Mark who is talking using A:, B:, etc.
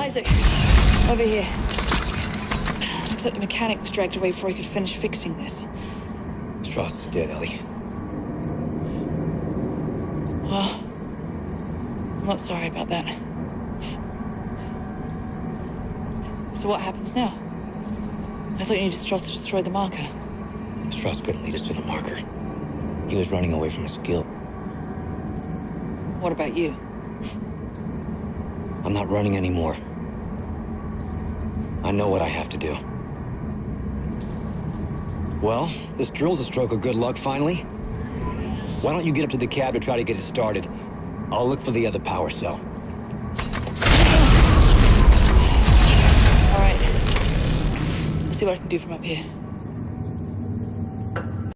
A: Isaac, over here. Looks like the mechanic was dragged away before he could finish fixing this.
B: Strauss is dead, Ellie.
A: Well, I'm not sorry about that. So what happens now? I thought you needed Strauss to destroy the marker.
B: Strauss couldn't lead us to the marker. He was running away from his guild.
A: What about you?
B: I'm not running anymore. I know what I have to do. Well, this drill's a stroke of good luck, finally. Why don't you get up to the cab to try to get it started? I'll look for the other power cell.
A: All right. Let's see what I can do from up here.